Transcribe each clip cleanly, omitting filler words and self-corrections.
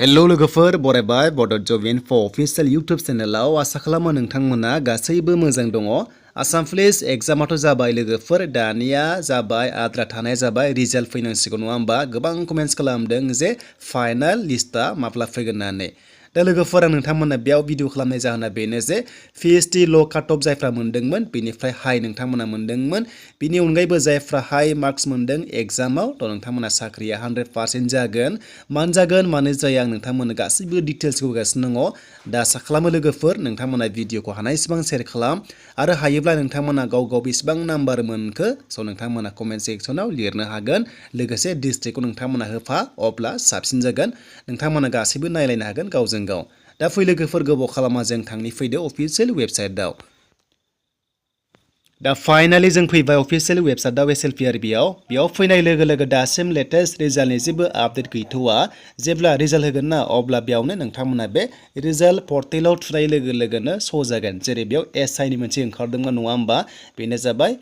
Hello लोगोफोर बरायबाय बड'ट जब info official YouTube चेनेलाव आसा खालामो नोंथांमोना गासैबो मोजां दङ। आसाम पुलिस एग्जामाथ' जाबाय लोगोफोर दानिया जाबाय आद्रा थानाय जाबाय रिजाल्ट फैनांसिगौ नङा होमबा गोबां कमेन्ट्स खालामदों जे फाइनाल लिस्टआ माब्ला फैगोन होननानै। दा लोगोफोर आं नोंथांमोना बेयाव भिडिअ खालामनाय जाहोना बेनो जे पिएचडि ल' काट अफ जायफ्रा मोन्दोंमोन बेनिफ्राय हाई नोंथांमोना मोन्दोंमोन बिनि अनगायैबो जायफ्रा हाई मार्क्स मोन्दों एग्जामाव थ' नोंथांमोना साख्रिया 100% जागोन। मानो जागोन मानो जाया आं नोंथांमोननो गासैबो डिटेल्सखौ होगासिनो दङ। दा आसा खालामो लोगोफोर नोंथांमोना भिडिअखौ हानायसेबां शेयार खालाम आरो हायोब्ला नोंथांमोना गाव बेसेबां नाम्बार मोनखो स' नोंथांमोना कमेन्ट सेक्सनाव लिरनो हागोन। लोगोसे डिस्ट्रिक्टखौ नोंथांमोना होफा अब्ला साबसिन जागोन। नोंथांमोना गासैबो नायलायनो हागोन गावजों गाव। दा फै लोगोफोर गोबाव खालामा जों थांनि फैदो अफिसियेल वेबसाइटआव। दा फाइनालि जों फैबाय अफिसियेल वेबसाइटआव एसएलपिआरबिआव। बेयाव फैनाय लोगो लोगो दासिम लेटेस्ट रिजाल्टनि जेबो आपडेट गैथ'वा। जेब्ला रिजाल्ट होगोन ना अब्ला बेयावनो नोंथांमोना बे रिजाल्ट पर्टेलाव थुनाय लोगो लोगोनो श' जागोन। जेरै बेयाव एसआइनि मोनसे ओंखारदोंमोन नङा होमबा बेनो जाबाय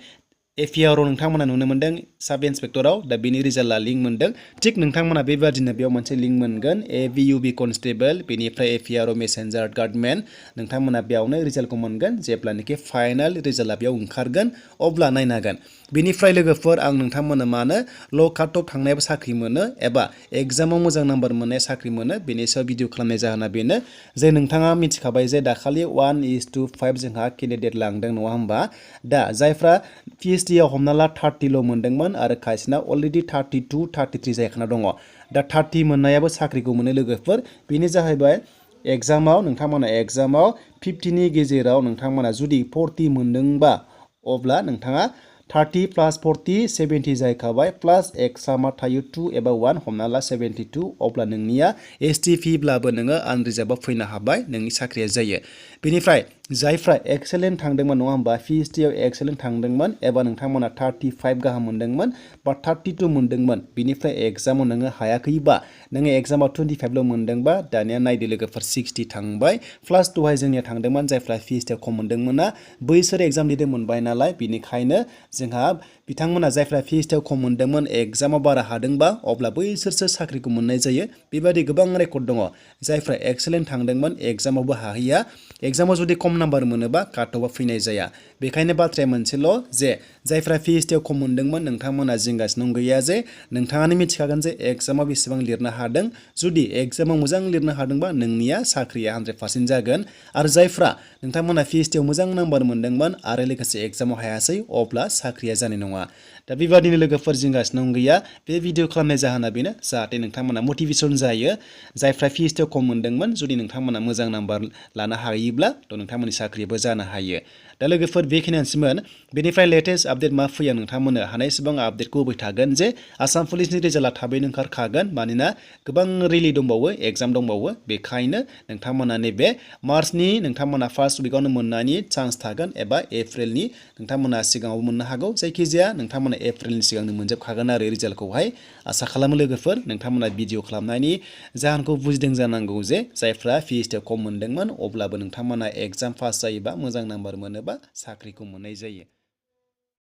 एफिआरआव नोंथांमोना नुनो मोन्दों साब इन्सपेक्टराव दा बेनि रिजाल्टआ लिंक मोन्दों। थिग नोंथांमोना बेबादिनो बेयाव मोनसे लिंक मोनगोन एबिइउबि कनस्टेबल बेनिफ्राय एफिआरअ मेसेन्जार गार्डमेन नोंथांमोना बेयावनो रिजाल्टखौ मोनगोन। जेब्लानोखि फाइनाल रिजाल्टआ बेयाव ओंखारगोन अब्ला नायनो हागोन। बेनिफ्राय लोगोफोर आं नोंथांमोननो मानो ल' काट अफ थांनायाबो साख्रि मोनो एबा एग्जामाव मोजां नाम्बार मोननाय साख्रि मोनो बेनि सायाव भिडिअ खालामनाय जाहोना बेनो जे नोंथाङा मिथिखाबाय जे दाखालि 1:5 जोंहा केन्डिडेट लांदों नङा होमबा। दा जायफ्रा पिएचडिआव हमना ला 30ल' मोन्दोंमोन आरो खायसेना अलरेडि 32, 33 जायखाना दङ। दा 30 मोननायाबो साख्रिखौ मोनो लोगोफोर बेनो जाहैबाय एग्जामाव नोंथांमोना एग्जामाव 50नि गेजेराव नोंथांमोना जुदि 40 मोन्दोंबा अब्ला नोंथाङा 30 + 40 70 जाहैखाबाय प्लास एक्सट्रा मा थायो 2 एबा 1 हमना ला 72 अब्ला नोंनिया एसटिपिब्लाबो नोङो आनरिजार्भआव फैनो हाबाय नोंनि साख्रिया जायो। बेनिफ्राय जायफ्रा एक्सेलेन्ट थांदोंमोन नङा होमबा पिएचडिआव एक्सेलेन्ट थांदोंमोन एबा नोंथांमोना 35 गाहाम मोन्दोंमोन बा 32 मोन्दोंमोन बिनिफ्राय एग्जामाव नोङो हायाखैबा नोङो एग्जामाव 25ल' मोन्दोंबा दानिया नायदो लोगोफोर 60 थांबाय प्लास दहाय जोंनिया थांदोंमोन जायफ्रा पिएचडिआव खम मोन्दोंमोन ना बैसोर एग्जाम लिरनो मोनबाय नालाय बेनिखायनो जोंहा बिथांमोना जायफ्रा पिएचडिआव खम मोन्दोंमोन एग्जामाव बारा हादोंबा अब्ला बैसोरसो साख्रिखौ मोननाय जायो। बेबायदि गोबां रेकर्ड दङ। जायफ्रा एक्सेलेन्ट थांदोंमोन एग्जामावबो हाहैया एग्जामाव जुदि खम नाम्बार मोनोबा काट अफआ फैनाय जाया। बेखायनो बाथ्राया मोनसेल' जे जायफ्रा पिएचडिआव खम मोन्दोंमोन नोंथांमोना जिंगासिनो गैया जे नोंथाङानो मिथिखागोन जे एग्जामाव बेसेबां लिरनो हादों। जुदि एग्जामाव मोजां लिरनो हादोंबा नोंनिया साख्रिया 100% जागोन। आरो जायफ्रा नोंथांमोना पिएचडिआव मोजां नाम्बार मोन्दोंमोन आरो लोगोसे एग्जामाव हायासै अब्ला साख्रिया जानाय नङा। दा बेबादिनो लोगोफोर जिंगासिनो गैया बे भिडिअ खालामनाय जाहोना बेनो जाहाथे नोंथांमोना मटिभेसन जायो। जायफ्रा पिएचडिआव खम मोन्दोंमोन जुदि नोंथांमोना मोजां नाम्बार लानो हायोब्ला थ' नोंथांमोननि साख्रिबो जानो हायो। दा लोगोफोर बेखिनियानोसैमोन। बेनिफ्राय लेटेस्ट आपडेट मा फैया नोंथांमोननो हानायसेबां आपडेटखौ होबाय थागोन जे आसाम पुलिसनि रिजाल्टआ थाबैनो ओंखारखागोन मानोना गोबां रिलि दंबावो एग्जाम दंबावो बेखायनो नोंथांमोना नैबे मार्चनि नोंथांमोना फार्स्ट उइकआवनो मोननायनि चान्स थागोन एबा एप्रिलनि नोंथांमोना सिगाङाव मोननो हागौ। जायखिजाया नोंथांमोना एप्रिलनि सिगांनो मोनजोबखागोन आरो रिजाल्टखौहाय आसा खालामो लोगोफोर नोंथांमोना भिडिअ खालामनायनि जाहोनखौ बुजिदों जानांगौ जे जायफ्रा पिएचडिआव खम मोन्दोंमोन अब्लाबो नोंथांमोना एग्जाम पास जायोबा मोजां नाम्बार मोनोबा साख्रिखौ मोननाय जायो।